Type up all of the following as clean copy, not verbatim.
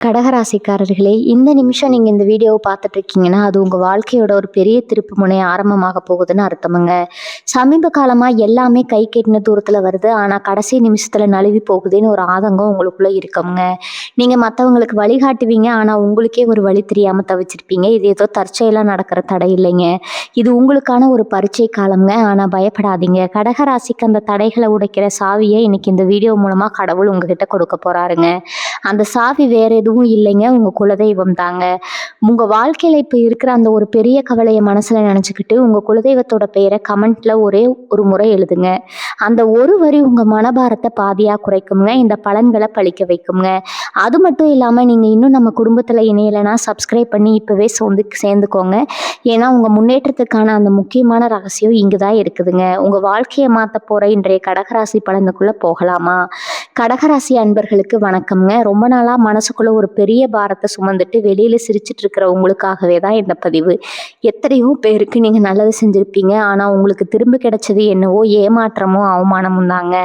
கடகராசிக்காரர்களே, இந்த நிமிஷம் நீங்க இந்த வீடியோவ பார்த்துட்டு இருக்கீங்கன்னா, அது உங்க வாழ்க்கையோட ஒரு பெரிய திருப்பு முனை ஆரம்பமாக போகுதுன்னு அர்த்தமுங்க. சமீப காலமா எல்லாமே கை கெட்டின தூரத்துல வருது. ஆனா, கடைசி நிமிஷத்துல நழுவி போகுதேன்னு ஒரு ஆதங்கம் உங்களுக்குள்ள இருக்குங்க. நீங்க மத்தவங்களுக்கு வழிகாட்டுவீங்க. ஆனா, உங்களுக்கே ஒரு வழி தெரியாம தவிச்சிருப்பீங்க. இது ஏதோ தற்செயலா நடக்கிற தடை இல்லைங்க. இது உங்களுக்கான ஒரு பரீட்சை காலம்ங்க. ஆனா பயப்படாதீங்க. கடகராசிக்கு அந்த தடைகள உடைக்கிற சாவிய இன்னைக்கு இந்த வீடியோ மூலமா கடவுள் உங்ககிட்ட கொடுக்க போறாருங்க. அந்த சாவி வேற எதுவும் இல்லைங்க. உங்க குலதெய்வம் தாங்க. உங்க வாழ்க்கையில இப்ப இருக்கிற அந்த ஒரு பெரிய கவலைய மனசுல நெனச்சுக்கிட்டு, உங்க குலதெய்வத்தோட பெயர கமெண்ட்ல ஒரே ஒரு முறை எழுதுங்க. அந்த ஒரு வரி உங்க மனபாரத்த பாதியா குறைக்குங்க. இந்த பலன்கள பலிக்க வைக்குங்க. அது மட்டும் இல்லாம நீங்க இன்னும் நம்ம குடும்பத்துல இணையலன்னா சப்ஸ்கிரைப் பண்ணி இப்பவே சேர்ந்துக்கோங்க. ஏன்னா, உங்க முன்னேற்றத்துக்கான அந்த முக்கியமான ரகசியம் இங்க தான் இருக்குதுங்க. உங்க வாழ்க்கைய மாத்தப் போற இன்றைய கடகராசி பலனுக்குள்ள போகலாமா? கடகராசி அன்பர்களுக்கு வணக்கம்ங்க. ரொம்ப நாளா மனசுக்குள்ள ஒரு பெரிய பாரத்த சுமந்துட்டு வெளியில சிரிச்சுட்டு இருக்கிற உங்களுக்காகவே தான் இந்த பதிவு. எத்தனையோ பேருக்கு நீங்க நல்லது செஞ்சிருப்பீங்க. ஆனா உங்களுக்கு திரும்ப கிடைச்சது என்னவோ ஏமாற்றமும், அவமானமும் தாங்க.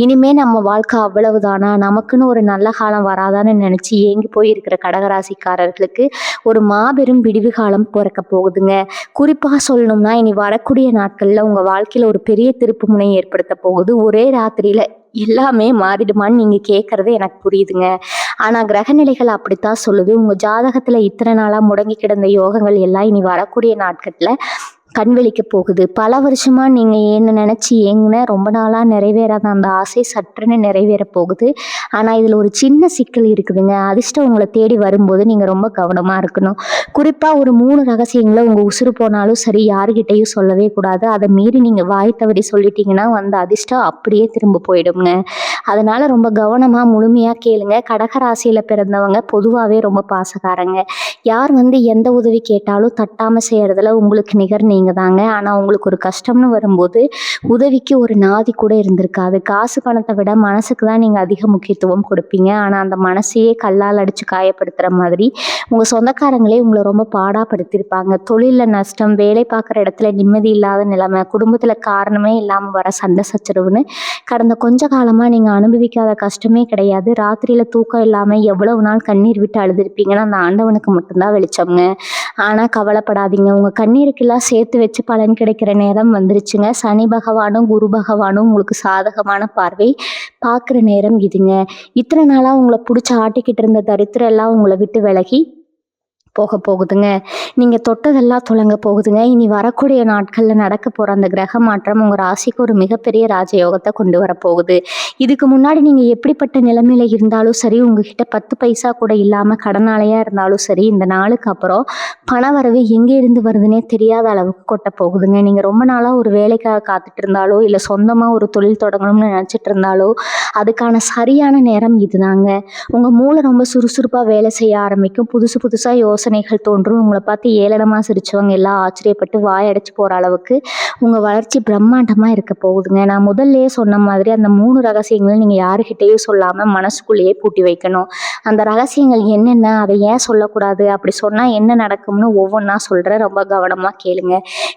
இனிமே நம்ம வாழ்க்கை அவ்வளவுதானா? நமக்குன்னு ஒரு நல்ல காலம் வராதான்னு நினைச்சு ஏங்கி போய் இருக்கிற கடகராசிக்காரர்களுக்கு ஒரு மாபெரும் விடிவு காலம் பிறக்க போகுதுங்க. குறிப்பா சொல்லணும்னா இனி வரக்கூடிய நாட்கள்ல உங்க வாழ்க்கையில ஒரு பெரிய திருப்பு முனை ஏற்படுத்த போகுது. ஒரே ராத்திரியில எல்லாமே மாறிடுமான்னு நீங்க கேட்கறது எனக்கு புரியுதுங்க. ஆனா கிரகநிலைகள் அப்படித்தான் சொல்லுது. உங்க ஜாதகத்துல இத்தனை நாளா முடங்கி கிடந்த யோகங்கள் எல்லாம் இனி வரக்கூடிய நாட்கள்ல கண் விழிக்க போகுது. பல வருஷமா நீங்க என்ன நினைச்சு ஏங்குன ரொம்ப நாளா நிறைவேறாத அந்த ஆசை சட்டுன்னு நிறைவேற போகுது. ஆனா இதுல ஒரு சின்ன சிக்கல் இருக்குதுங்க. அதிர்ஷ்டம் உங்களை தேடி வரும்போது நீங்க ரொம்ப கவனமா இருக்கணும். குறிப்பா ஒரு 3 ரகசியங்களை உங்க உசுறு போனாலும் சரி யாருகிட்டையும் சொல்லவே கூடாது. அதை மீறி நீங்க வாய் தவறி சொல்லிட்டீங்கன்னா அந்த அதிர்ஷ்டம் அப்படியே திரும்ப போயிடுங்க. அதனால ரொம்ப கவனமா முழுமையா கேளுங்க. கடகராசியில பிறந்தவங்க பொதுவாவே ரொம்ப பாசக்காரங்க. யார் எந்த உதவி கேட்டாலும் தட்டாம செய்யறதுல உங்களுக்கு நிகர் நீங்க தாங்க. ஆனா உங்களுக்கு ஒரு கஷ்டம்னு வரும்போது உதவிக்கு ஒரு நாதி கூட இருந்திருக்காது. காசு பணத்தை விட மனசுக்கு தான் நீங்க அதிக முக்கியத்துவம் கொடுப்பீங்க. ஆனா அந்த மனசையே கல்லால் அடிச்சு காயப்படுத்துற மாதிரி உங்க சொந்தக்காரங்களே உங்களை ரொம்ப பாடாப்படுத்திருப்பாங்க. தொழில நஷ்டம், வேலை பார்க்குற இடத்துல நிம்மதி இல்லாத நிலைமை, குடும்பத்துல காரணமே இல்லாம வர சண்டை சச்சரவுன்னு கடந்த கொஞ்ச காலமா நீங்க அனுபவிக்காத கஷ்டமே கிடையாது. ராத்திரியில தூக்கம் இல்லாம எவ்வளவு நாள் கண்ணீர் விட்டு அழுதுருப்பீங்கன்னா அந்த ஆண்டவனுக்கு மட்டும்தான் வெளிச்சம்ங்க. ஆனா கவலைப்படாதீங்க. உங்க கண்ணீருக்கெல்லாம் சேர்த்து வச்சு பலன் கிடைக்கிற நேரம் வந்துருச்சுங்க. சனி பகவானும் குரு பகவானும் உங்களுக்கு சாதகமான பார்வை பார்க்குற நேரம் இதுங்க. இத்தனை நாளா உங்களை பிடிச்சி ஆட்டிக்கிட்டு இருந்த தரித்திரம் எல்லாம் உங்களை விட்டு விலகி போக போகுதுங்க. நீங்க தொட்டதெல்லாம் துலங்க போகுதுங்க. இனி வரக்கூடிய நாட்கள்ல நடக்க போற அந்த கிரக மாற்றம் உங்க ராசிக்கு ஒரு மிகப்பெரிய ராஜயோகத்தை கொண்டு வர போகுது. இதுக்கு முன்னாடி நீங்க எப்படிப்பட்ட நிலைமையில இருந்தாலும் சரி, உங்ககிட்ட 10 பைசா கூட இல்லாம கடனாளையா இருந்தாலும் சரி, இந்த நாளுக்கு அப்புறம் பண வரவு எங்கே இருந்து வருதுன்னே தெரியாத அளவுக்கு கொட்ட போகுதுங்க. நீங்க ரொம்ப நாளா ஒரு வேலைக்காக காத்துட்டு இருந்தாலோ இல்ல சொந்தமா ஒரு தொழில் தொடங்கணும்னு நினைச்சிட்டு இருந்தாலோ அதுக்கான சரியான நேரம் இதுதாங்க. உங்க மூளை ரொம்ப சுறுசுறுப்பா வேலை செய்ய ஆரம்பிக்கும். புதுசு புதுசா யோசனைகள் தோன்றும். உங்களை பார்த்து ஏளனமா சிரிச்சவங்க எல்லாம் ஆச்சரியப்பட்டு வாயடைச்சு போற அளவுக்கு உங்க வளர்ச்சி பிரம்மாண்டமா இருக்க போகுதுங்க. நான் முதல்லயே சொன்ன மாதிரி அந்த 3 ரகசியங்களும் நீங்க யாருகிட்டயும் சொல்லாம மனசுக்குள்ளேயே பூட்டி வைக்கணும். அந்த ரகசியங்கள் என்னென்ன, அதை ஏன் சொல்லக்கூடாது, அப்படி சொன்னா என்ன நடக்கும்னு ஒவ்வொன்றா சொல்றேன். ரொம்ப கவனமா கேளுங்க.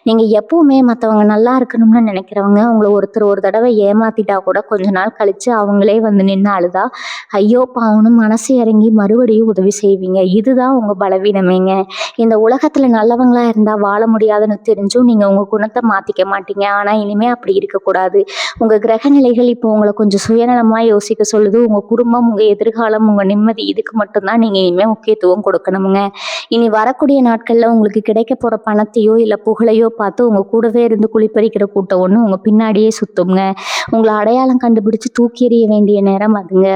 நீங்க எப்பவுமே மற்றவங்க நல்லா இருக்கணும்னு நினைக்கிறவங்க உங்களை ஒருத்தர் ஒரு தடவை ஏமாத்திட்டா கூட கொஞ்ச நாள் கழிச்சு அவங்களே நின்று அழுதா ஐயோ பாவம்னு மனசு இறங்கி மறுபடியும் உதவி செய்வீங்க. இதுதான் உங்க பலவீனமேங்க. இந்த உலகத்துல நல்லவங்களா இருந்தா வாழ முடியாதுன்னு தெரிஞ்சும் நீங்க உங்க குணத்தை மாத்திக்க மாட்டீங்க. ஆனா இனிமே அப்படி இருக்கக்கூடாது. உங்க கிரக நிலைகள் இப்போ உங்களை கொஞ்சம் சுயநலமா யோசிக்க சொல்லுது. உங்க குடும்பம், உங்க எதிர்காலம், உங்க நிம்மதி, இதுக்கு மட்டும்தான் நீங்க இனிமே முக்கியத்துவம் கொடுக்கணுமுங்க. இனி வரக்கூடிய நாட்கள்ல உங்களுக்கு கிடைக்க போற பணத்தையோ இல்ல புகழையோ பார்த்து உங்க கூடவே இருந்து குளிப்பறிக்கிற கூட்டம் ஒண்ணு உங்க பின்னாடியே சுத்துங்க. உங்களை அடையாளம் கண்டுபிடிச்சு தூக்கி எறிய வேண்டிய நேரம் அதுங்க.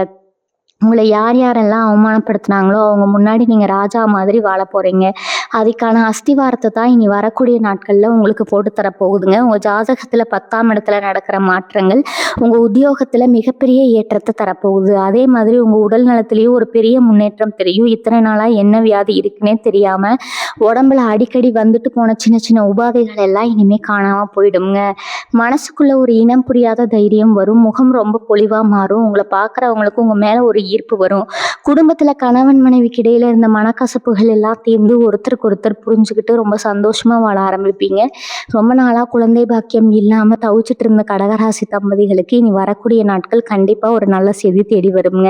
உங்களை யார் யாரெல்லாம் அவமானப்படுத்தினாங்களோ அவங்க முன்னாடி நீங்க ராஜா மாதிரி வாழ போறீங்க. அதுக்கான அஸ்திவாரத்தை தான் இனி வரக்கூடிய நாட்கள்ல உங்களுக்கு போட்டு தர போகுதுங்க. உங்க ஜாதகத்துல 10ஆம் இடத்துல நடக்கிற மாற்றங்கள் உங்க உத்தியோகத்துல மிகப்பெரிய ஏற்றத்தை தரப்போகுது. அதே மாதிரி உங்க உடல் நலத்திலயும் ஒரு பெரிய முன்னேற்றம் தெரியும். இத்தனை நாளா என்ன வியாதி இருக்குன்னே தெரியாம உடம்புல அடிக்கடி வந்துட்டு போன சின்ன சின்ன உபாதைகள் எல்லாம் இனிமே காணாம போயிடுங்க. மனசுக்குள்ள ஒரு இனம் புரியாத தைரியம் வரும். முகம் ரொம்ப பொலிவா மாறும். உங்களை பார்க்குறவங்களுக்கு உங்க மேல ஒரு ஈர்ப்பு வரும். குடும்பத்துல கணவன் மனைவிக்கு இடையில இருந்த மனக்கசப்புகள் எல்லாம் தீர்ந்து ஒருத்தருக்கு ஒருத்தர் புரிஞ்சுக்கிட்டு ரொம்ப சந்தோஷமா வாழ ஆரம்பிப்பீங்க. ரொம்ப நாளா குழந்தை பாக்கியம் இல்லாம தவிச்சிட்டு இருந்த கடகராசி தம்பதிகளுக்கு இனி வரக்கூடிய நாட்கள் கண்டிப்பா ஒரு நல்ல செய்தி தேடி வருங்க.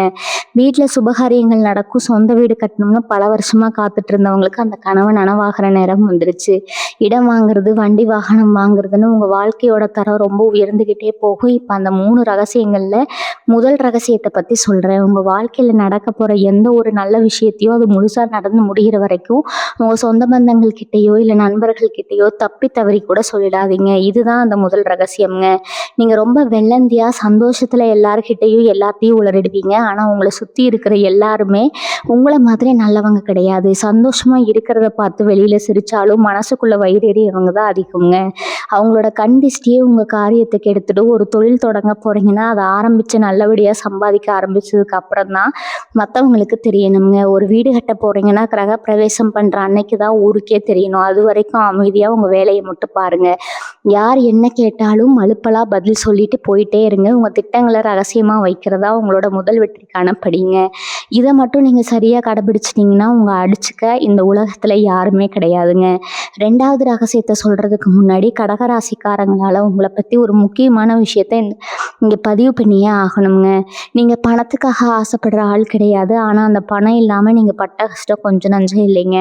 வீட்டுல சுபகாரியங்கள் நடக்கும், சொந்த வீடு கட்டணும்னு பல வருஷமா காத்துட்டு இருந்தவங்களுக்கு அந்த கனவு நனவாகிற நேரம் வந்துருச்சு. இடம் வாங்குறது, வண்டி வாகனம் வாங்குறதுன்னு உங்க வாழ்க்கையோட தரம் ரொம்ப உயர்ந்துகிட்டே போகும். இப்ப அந்த 3 ரகசியங்கள்ல முதல் ரகசியத்தை பத்தி சொல்றேன். உங்க வாழ்க்கையில நடக்க போற எந்த ஒரு நல்ல விஷயத்தையும் அது முழுசா நடந்து முடிகிற வரைக்கும் உங்க சொந்த பந்தங்கள் கிட்டயோ இல்ல நண்பர்கள் கிட்டயோ தப்பி தவறி கூட சொல்லிடாதீங்க. இதுதான் அந்த முதல் ரகசியம்ங்க. நீங்க ரொம்ப வெள்ளந்தியா சந்தோஷத்துல எல்லார்கிட்டையும் எல்லாத்தையும் உளறிடுவீங்க. ஆனா உங்களை சுத்தி இருக்கிற எல்லாருமே உங்களை மாதிரி நல்லவங்க கிடையாது. சந்தோஷமா இருக்கிறத பார்த்து வெளியில சிரிச்சாலும் மனசுக்குள்ள வயிறெறியவங்க தான் அதிகங்க. அவங்களோட கண் திஷ்டியே உங்க காரியத்துக்கு எடுத்துட்டு ஒரு தொழில் தொடங்க போறீங்கன்னா அதை ஆரம்பிச்சு நல்லபடியா சம்பாதிக்க ஆரம்பிச்சதுக்கு அப்புறம் தான் மற்றவங்களுக்கு தெரியணுங்க. ஒரு வீடு கட்ட போறீங்கன்னா கிரக பிரவேசம் பண்ற அன்னைக்கு தான் ஊருக்கே தெரியணும். அது வரைக்கும் அமைதியா உங்க வேலையை மட்டும் பாருங்க. யார் என்ன கேட்டாலும் மலுப்பலா பதில் சொல்லிட்டு போயிட்டே இருங்க. உங்க திட்டங்களை ரகசியமா வைக்கிறதா உங்களோட முதல் வெற்றிக்கான படிங்க. இதை மட்டும் நீங்க சரியா கடைபிடிச்சிட்டீங்கன்னா உங்க அடிச்சுக்க இந்த உலகத்துல யாருமே கிடையாதுங்க. 2வது ரகசியத்தை சொல்றதுக்கு முன்னாடி கடகராசிக்காரங்களால உங்களை பத்தி ஒரு முக்கியமான விஷயத்த இங்க பதிவு பண்ணியே ஆகணுங்க. நீங்க பணத்துக்காக ஆசைப்படுற ஆள் கிடையாது. ஆனா அந்த பணம் இல்லாம நீங்க பட்ட கஷ்டம் கொஞ்சம் நஞ்சம் இல்லைங்க.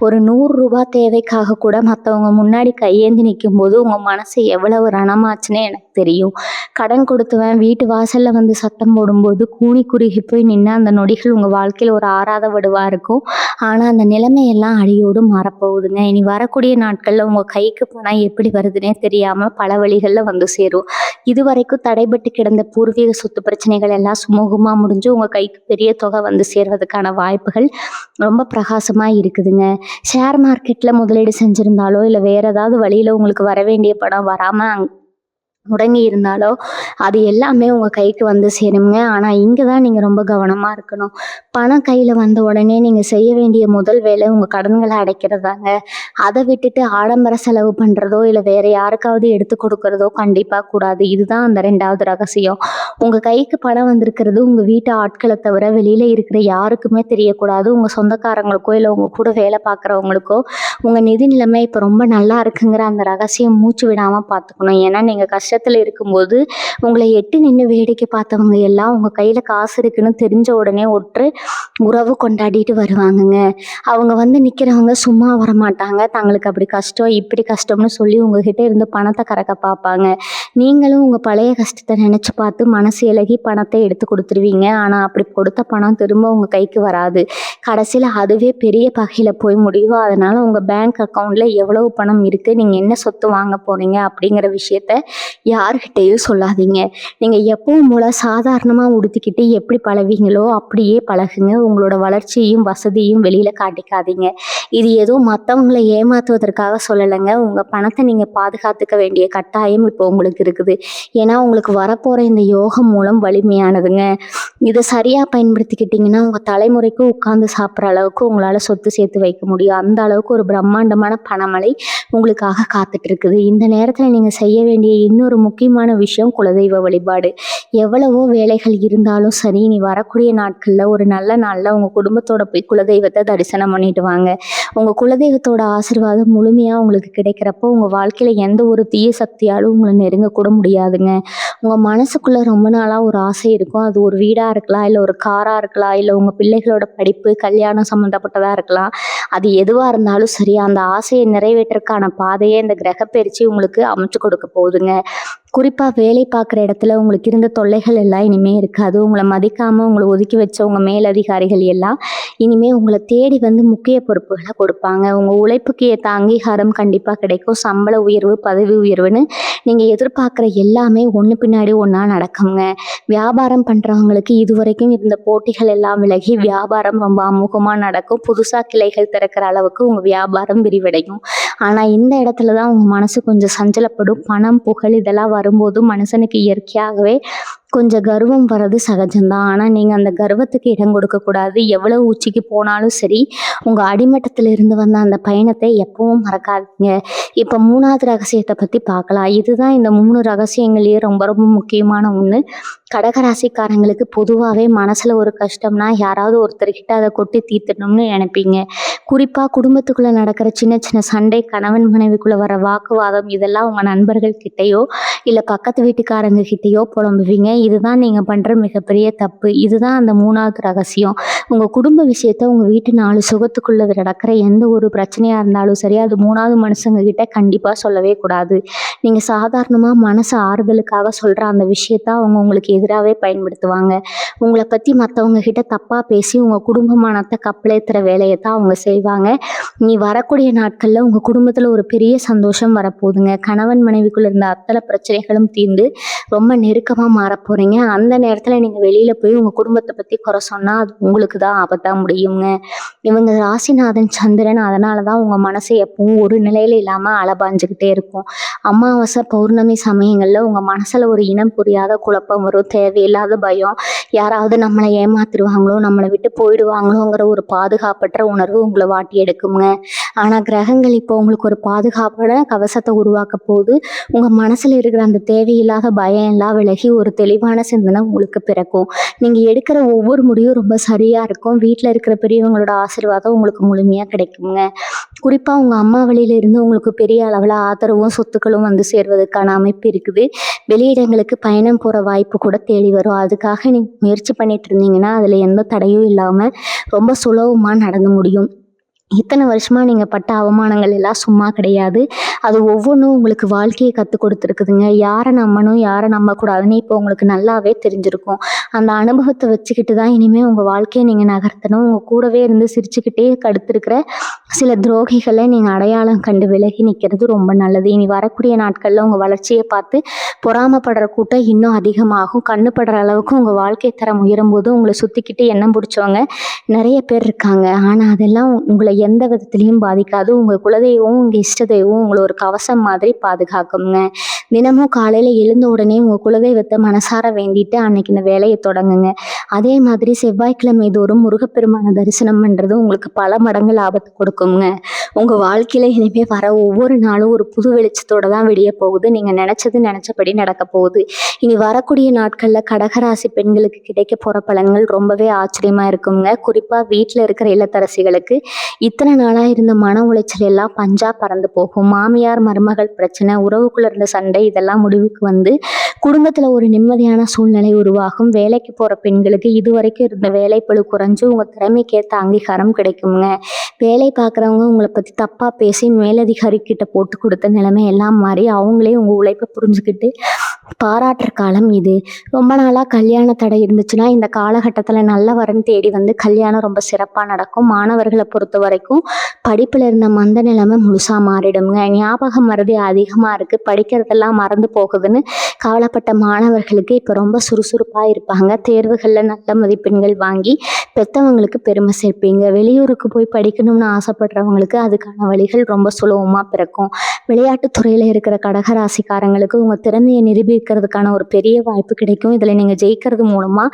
ஒரு 100 ரூபாய் தேவைக்காக கூட மற்றவங்க முன்னாடி கையேந்தி நிற்கும் போது உங்க மனசு எவ்வளவு ரணமாச்சுன்னு எனக்கு தெரியும். கடன் கொடுத்தவன் வீட்டு வாசல்ல வந்து சத்தம் போடும்போது கூனி குறுகி போய் நின்று அந்த நொடிகள் உங்க வாழ்க்கையில ஒரு ஆறாத வடுவா இருக்கும். ஆனா அந்த நிலைமையெல்லாம் அடியோடு மாறப்போகுதுங்க. இனி வரக்கூடிய நாட்கள்ல உங்க கைக்கு பணம் எப்படி வருதுன்னே தெரியாம பல வழிகள்ல வந்து சேரும். இதுவரைக்கும் தடைபட்டு கிடந்த பூர்வீக சொத்து பிரச்சனைகள் எல்லாம் சுமூகமா முடிஞ்சு உங்க கைக்கு பெரிய தொகை வந்து சேர்வதற்கான வாய்ப்புகள் ரொம்ப பிரகாசமா இருக்குதுங்க. ஷேர் மார்க்கெட்ல முதலீடு செஞ்சிருந்தாலோ இல்ல வேற ஏதாவது வழியில உங்களுக்கு வர வேண்டிய பணம் வராம முடங்கி இருந்தாலோ அது எல்லாமே உங்க கைக்கு வந்து சேருங்க. ஆனா இங்கதான் நீங்க ரொம்ப கவனமா இருக்கணும். பணம் கையில வந்த உடனே நீங்க செய்ய வேண்டிய முதல் வேலை உங்க கடன்களை அடைக்கிறதாங்க. அதை விட்டுட்டு ஆடம்பர செலவு பண்றதோ இல்ல வேற யாருக்காவது எடுத்து கொடுக்கறதோ கண்டிப்பா கூடாது. இதுதான் அந்த 2வது ரகசியம். உங்க கைக்கு பணம் வந்திருக்கிறது உங்க வீட்டு ஆட்களை தவிர வெளியில இருக்கிற யாருக்குமே தெரியக்கூடாது. உங்க சொந்தக்காரங்களுக்கோ இல்ல உங்க கூட வேலை பார்க்குறவங்களுக்கோ உங்க நிதி நிலைமை இப்ப ரொம்ப நல்லா இருக்குங்கிற அந்த ரகசியம் மூச்சு விடாம பார்த்துக்கணும். ஏன்னா நீங்க கஷ்டத்துல இருக்கும்போது உங்களை எட்டி நின்று வேடிக்கை பார்த்தவங்க எல்லாம் உங்க கையில காசு இருக்குன்னு தெரிஞ்ச உடனே ஒற்று உறவு கொண்டாடிட்டு வருவாங்கங்க. அவங்க வந்து நிக்கிறவங்க சும்மா வரமாட்டாங்க. தங்களுக்கு அப்படி கஷ்டம் இப்படி கஷ்டம்னு சொல்லி உங்ககிட்ட இருந்து பணத்தை கறக்க பார்ப்பாங்க. நீங்களும் உங்க பழைய கஷ்டத்தை நினைச்சு பார்த்து மனசு இலகி பணத்தை எடுத்து கொடுத்துருவீங்க. ஆனா அப்படி கொடுத்த பணம் திரும்ப உங்க கைக்கு வராது. கடைசியில அதுவே பெரிய பகையில போய் முடியும். அதனால உங்க பேங்க் அக்கௌண்ட்ல எவ்வளவு பணம் இருக்கு, நீங்க என்ன சொத்து வாங்க போறீங்க அப்படிங்கிற விஷயத்த யார்கிட்டையும் சொல்லாதீங்க. நீங்க எப்பவும் போல சாதாரணமா உடுத்திக்கிட்டு எப்படி பழவீங்களோ அப்படியே பழகுங்க. உங்களோட வளர்ச்சியையும் வசதியும் வெளியில காட்டிக்காதீங்க. இது ஏதோ மற்றவங்களை ஏமாத்துவதற்காக சொல்லலைங்க. உங்க பணத்தை நீங்க பாதுகாத்துக்க வேண்டிய கட்டாயம் இப்போ உங்களுக்கு இருக்குது. ஏன்னா உங்களுக்கு வரப்போற இந்த யோகம் மூலம் வலிமையானதுங்க. இதை சரியா பயன்படுத்திக்கிட்டீங்கன்னா உங்க தலைமுறைக்கு உட்கார்ந்து சாப்பிட்ற அளவுக்கு உங்களால சொத்து சேர்த்து வைக்க முடியும். அந்த அளவுக்கு ஒரு பிரம்மாண்டமான பணமழை உங்களுக்காக காத்துட்டு இருக்குது. இந்த நேரத்துல நீங்க செய்ய வேண்டிய இன்னொரு முக்கியமான விஷயம் குலதெய்வ வழிபாடு. எவ்வளவோ வேலைகள் இருந்தாலும் சரி, நீ வரக்கூடிய நாட்கள்ல ஒரு நல்ல நாள்ல உங்க குடும்பத்தோட போய் குலதெய்வத்தை தரிசனம் பண்ணிட்டு வாங்க. உங்க குலதெய்வத்தோட ஆசீர்வாதம் முழுமையா உங்களுக்கு கிடைக்கிறப்போ உங்க வாழ்க்கையில எந்த ஒரு தீய சக்தியாலும் உங்களை நெருங்க கூட முடியாதுங்க. உங்க மனசுக்குள்ள ரொம்ப நாளா ஒரு ஆசை இருக்கும். அது ஒரு வீடா இருக்கலாம், இல்ல ஒரு காரா இருக்கலாம், இல்ல உங்க பிள்ளைகளோட படிப்பு கல்யாணம் சம்மந்தப்பட்டதா இருக்கலாம். அது எதுவா இருந்தாலும் சரி, அந்த ஆசையை நிறைவேற்றக்கான பாதையை இந்த கிரகப்பெயர்ச்சி உங்களுக்கு அமைச்சு கொடுக்க போகுதுங்க. குறிப்பா வேலை பார்க்குற இடத்துல உங்களுக்கு இருந்த தொல்லைகள் எல்லாம் இனிமே இருக்காது. உங்களை மதிக்காம உங்களை ஒதுக்கி வச்ச உங்க மேலதிகாரிகள் எல்லாம் இனிமே உங்களை தேடி வந்து முக்கிய பொறுப்புகளை கொடுப்பாங்க. உங்க உழைப்புக்கு ஏற்ற அங்கீகாரம் கண்டிப்பா கிடைக்கும். சம்பள உயர்வு, பதவி உயர்வுன்னு நீங்க எதிர்பார்க்குற எல்லாமே ஒன்று பின்னாடி ஒன்றா நடக்குங்க. வியாபாரம் பண்றவங்களுக்கு இதுவரைக்கும் இருந்த போட்டிகள் எல்லாம் விலகி வியாபாரம் ரொம்ப அமோகமாக நடக்கும். புதுசா கிளைகள் திறக்கிற அளவுக்கு உங்க வியாபாரம் விரிவடையும். ஆனா இந்த இடத்துல தான் உங்க மனசு கொஞ்சம் சஞ்சலப்படும். பணம், புகழ் இதெல்லாம் வரும்போது மனுஷனுக்கு இயற்கையாகவே கொஞ்சம் கர்வம் வர்றது சகஜம்தான். ஆனால் நீங்கள் அந்த கர்வத்துக்கு இடம் கொடுக்கக்கூடாது. எவ்வளோ உச்சிக்கு போனாலும் சரி, உங்கள் அடிமட்டத்தில் இருந்து வந்த அந்த பயணத்தை எப்பவும் மறக்காதீங்க. இப்போ 3வது ரகசியத்தை பற்றி பார்க்கலாம். இதுதான் இந்த 3 ரகசியங்கள்லேயே ரொம்ப ரொம்ப முக்கியமான ஒன்று. கடகராசிக்காரங்களுக்கு பொதுவாகவே மனசில் ஒரு கஷ்டம்னா யாராவது ஒருத்தர்கிட்ட அதை கொட்டி தீர்த்தணும்னு நினைப்பீங்க. குறிப்பாக குடும்பத்துக்குள்ளே நடக்கிற சின்ன சின்ன சண்டை, கணவன் மனைவிக்குள்ளே வர வாக்குவாதம், இதெல்லாம் உங்கள் நண்பர்கள் கிட்டேயோ இல்லை பக்கத்து வீட்டுக்காரங்க கிட்டேயோ புலம்புவீங்க. இதுதான் நீங்கள் பண்ணுற மிகப்பெரிய தப்பு. இதுதான் அந்த 3வது ரகசியம். உங்கள் குடும்ப விஷயத்த உங்கள் வீட்டு 4 சுகத்துக்குள்ளே நடக்கிற எந்த ஒரு பிரச்சனையாக இருந்தாலும் சரி, அது 3வது மனுஷங்க கிட்ட கண்டிப்பாக சொல்லவே கூடாது. நீங்கள் சாதாரணமாக மனசு ஆறுதலுக்காக சொல்கிற அந்த விஷயத்த அவங்க உங்களுக்கு எதிராகவே பயன்படுத்துவாங்க. உங்களை பற்றி மற்றவங்க கிட்ட தப்பாக பேசி உங்கள் குடும்பமானத்தை கப்பலேத்துற வேலையை தான் அவங்க செய்வாங்க. நீ வரக்கூடிய நாட்களில் உங்கள் குடும்பத்தில் ஒரு பெரிய சந்தோஷம் வரப்போகுதுங்க. கணவன் மனைவிக்குள்ள இருந்த அத்தனை பிரச்சனைகளும் தீர்ந்து ரொம்ப நெருக்கமாக மாறப்போகிறீங்க. அந்த நேரத்தில் நீங்கள் வெளியில் போய் உங்கள் குடும்பத்தை பற்றி குறை சொன்னால் அது உங்களுக்கு தான் ஆபத்தாக முடியுங்க. இவங்க ராசிநாதன் சந்திரன், அதனால தான் உங்கள் மனசு எப்பவும் ஒரு நிலையில் இல்லாமல் அலபாஞ்சுக்கிட்டே இருக்கும். அமாவாசை பௌர்ணமி சமயங்களில் உங்கள் மனசில் ஒரு இனம் புரியாத குழப்பம் வரும். தேவையில்லாத பயம், யாராவது நம்மளை ஏமாத்திடுவாங்களோ, நம்மளை விட்டு போயிடுவாங்களோங்கிற ஒரு பாதுகாப்பற்ற உணர்வு உங்களை வாட்டி எடுக்குங்க. ஆனால் கிரகங்கள் இப்போ உங்களுக்கு ஒரு பாதுகாப்பான கவசத்தை உருவாக்க போது. உங்கள் மனசில் இருக்கிற அந்த தேவையில்லாத பயம் எல்லாம் விலகி ஒரு தெளிவான சிந்தனை உங்களுக்கு பிறக்கும். நீங்கள் எடுக்கிற ஒவ்வொரு முடிவும் ரொம்ப சரியாக இருக்கும். வீட்டில் இருக்கிற பெரியவங்களோட ஆசீர்வாதம் உங்களுக்கு முழுமையாக கிடைக்குங்க. குறிப்பாக உங்கள் அம்மா வழியில இருந்து உங்களுக்கு பெரிய அளவில் ஆதரவும் சொத்துக்களும் வந்து சேர்வதற்கான அமைப்பு இருக்குது. வெளியிடங்களுக்கு பயணம் போகிற வாய்ப்பு கூட தேடி வரும். அதுக்காக நீங்கள் முயற்சி பண்ணிட்டு இருந்தீங்கன்னா அதில் எந்த தடையும் இல்லாமல் ரொம்ப சுலபமாக நடந்து முடியும். இத்தனை வருஷமா நீங்கள் பட்ட அவமானங்கள் எல்லாம் சும்மா கிடையாது. அது ஒவ்வொன்றும் உங்களுக்கு வாழ்க்கையை கற்றுக் கொடுத்துருக்குதுங்க. யாரை நம்பணும், யாரை நம்பக்கூடாதுன்னு இப்போ உங்களுக்கு நல்லாவே தெரிஞ்சிருக்கும். அந்த அனுபவத்தை வச்சுக்கிட்டு தான் இனிமேல் உங்கள் வாழ்க்கையை நீங்கள் நகர்த்தணும். உங்கள் கூடவே இருந்து சிரிச்சுக்கிட்டே கடுத்திருக்கிற சில துரோகிகளை நீங்கள் அடையாளம் கண்டு விலகி நிற்கிறது ரொம்ப நல்லது. இனி வரக்கூடிய நாட்களில் உங்கள் வளர்ச்சியை பார்த்து பொறாமப்படுற கூட்டம் இன்னும் அதிகமாகும். கண்ணுப்படுற அளவுக்கு உங்கள் வாழ்க்கை தரம் உயரும்போது உங்களை சுற்றிக்கிட்டு எண்ணம் பிடிச்சவங்க நிறைய பேர் இருக்காங்க. ஆனால் அதெல்லாம் உங்களை எந்த விதத்துலையும் பாதிக்காது. உங்கள் குலதெய்வம், உங்கள் இஷ்ட தெய்வம் உங்களை ஒரு கவசம் மாதிரி பாதுகாக்குங்க. தினமும் காலையில் எழுந்த உடனே உங்கள் குலதெய்வத்தை மனசார வேண்டிட்டு அன்னைக்கு இந்த வேலையை தொடங்குங்க. அதே மாதிரி செவ்வாய்க்கிழமை தோறும் முருகப்பெருமான தரிசனம் பண்ணுறது உங்களுக்கு பல மடங்கு லாபத்தை கொடுக்குங்க. உங்கள் வாழ்க்கையில் இனிமேல் வர ஒவ்வொரு நாளும் ஒரு புது வெளிச்சத்தோடு தான் விடிய போகுது. நீங்கள் நினச்சபடி நடக்க போகுது. இனி வரக்கூடிய நாட்களில் கடகராசி பெண்களுக்கு கிடைக்க போகிற பலன்கள் ரொம்பவே ஆச்சரியமாக இருக்குங்க. குறிப்பாக வீட்டில் இருக்கிற இல்லத்தரசிகளுக்கு இத்தனை நாளாக இருந்த மன உளைச்சல் எல்லாம் பஞ்சா பறந்து போகும். மாமியார் மருமகள் பிரச்சனை, உறவுக்குள்ள இருந்த சண்டை, இதெல்லாம் முடிவுக்கு வந்து குடும்பத்தில் ஒரு நிம்மதியான சூழ்நிலை உருவாகும். வேலைக்கு போகிற பெண்களுக்கு இதுவரைக்கும் இருந்த வேலைப்பளு குறைஞ்சு உங்கள் திறமைக்கேற்ற அங்கீகாரம் கிடைக்குங்க. வேலை பார்க்குறவங்க உங்களை பற்றி தப்பாக பேசி மேலதிகாரிக்கிட்ட போட்டு கொடுத்த நிலைமை எல்லாம் மாறி அவங்களே உங்கள் உழைப்பை புரிஞ்சுக்கிட்டு பாராட்டுற காலம் இது. ரொம்ப நாளாக கல்யாண தடை இருந்துச்சுன்னா இந்த காலகட்டத்தில் நல்ல வரன் தேடி வந்து கல்யாணம் ரொம்ப சிறப்பாக நடக்கும். மாணவர்களை பொறுத்த வரைக்கும் படிப்பில் இருந்த மந்த நிலைமை முழுசாக மாறிடுங்க. ஞாபகம் மறதி அதிகமாக இருக்குது, படிக்கிறதெல்லாம் மறந்து போகுதுன்னு கவலைப்பட்ட மாணவர்களுக்கு இப்போ ரொம்ப சுறுசுறுப்பாக இருப்பாங்க. தேர்வுகளில் நல்ல மதிப்பெண்கள் வாங்கி பெற்றவங்களுக்கு பெருமை சேர்ப்பீங்க. வெளியூருக்கு போய் படிக்கணும்னு ஆசைப்படுறவங்களுக்கு அதுக்கான வழிகள் ரொம்ப சுலபமாக பிறக்கும். விளையாட்டுத்துறையில் இருக்கிற கடகராசிக்காரங்களுக்கு உங்கள் திறமையை நிரூபிக்கிறதுக்கான ஒரு பெரிய வாய்ப்பு கிடைக்கும். இதில் நீங்கள் ஜெயிக்கிறது மூலமாக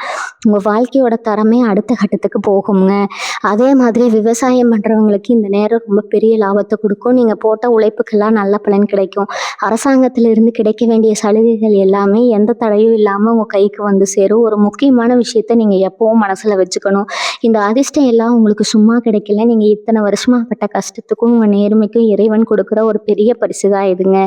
உங்கள் வாழ்க்கையோட தரமே அடுத்த கட்டத்துக்கு போகுங்க. அதே மாதிரி விவசாயம் பண்ணுறவங்களுக்கு இந்த நேரம் ரொம்ப பெரிய லாபத்தை கொடுக்கும். நீங்கள் போட்ட உழைப்புக்கெல்லாம் நல்ல பலன் கிடைக்கும். அரசாங்கத்திலிருந்து கிடைக்க வேண்டிய சலுகைகள் எல்லாமே எந்த தடையும் இல்லாமல் உங்கள் கைக்கு வந்து சேரும். ஒரு முக்கியமான விஷயத்தை நீங்கள் எப்பவும் மனசில் வச்சுக்கணும். இந்த அதிர்ஷ்டம் எல்லாம் உங்களுக்கு சும்மா கிடைக்கல. நீங்கள் இத்தனை வருஷமாக பட்ட கஷ்டத்துக்கும் உங்கள் நேர்மைக்கும் இறைவன் கொடுக்குற ஒரு பெரிய பரிசு தான் இதுங்க.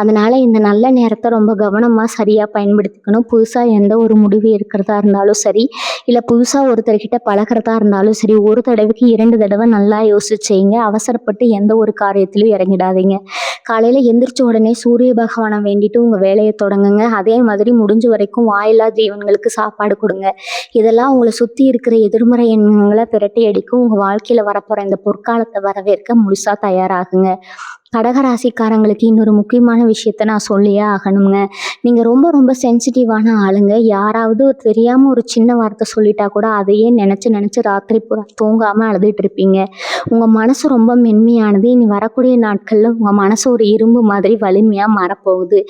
அதனால் இந்த நல்ல நேரத்தை ரொம்ப கவனமாக சரியாக பயன்படுத்திக்கணும். புதுசாக எந்த ஒரு முடிவு இருக்கிறதா இருந்தாலும் சரி, இல்லை புதுசாக ஒருத்தர்கிட்ட பழகிறதா இருந்தாலும் சரி, ஒரு தடவைக்கு 2 தடவை நல்லா யோசிச்சுங்க. அவசரப்பட்டு எந்த ஒரு காரியத்திலும் இறங்கிடாதீங்க. காலையில் எந்திரிச்ச உடனே சூரிய பகவானை வேண்டிட்டு உங்கள் வேலையை தொடங்குங்க. அதே மாதிரி முடிஞ்ச வரைக்கும் வாயில்லா ஜீவன்களுக்கு சாப்பாடு கொடுங்க. இதெல்லாம் உங்களை சுற்றி இருக்கிற எதிர்மறை எண்ணங்களை பிரட்டி அடிக்கும். உங்கள் வாழ்க்கையில் வரப்போகிற இந்த பொற்காலத்தை வரவேற்க முழுசாக தயாராகுங்க. கடகராசிக்காரங்களுக்கு இன்னொரு முக்கியமான விஷயத்த நான் சொல்லியே ஆகணுங்க. நீங்க ரொம்ப ரொம்ப சென்சிட்டிவான ஆளுங்க. யாராவது தெரியாம ஒரு சின்ன வார்த்தை சொல்லிட்டா கூட அதையே நினைச்சு நினைச்சு ராத்திரி பூரா தூங்காம அழுதுட்டு இருப்பீங்க. உங்க மனசு ரொம்ப மென்மையானது. இனி வரக்கூடிய நாட்கள்ல உங்க மனசு ஒரு இரும்பு மாதிரி வலிமையா மாறப்போகுது.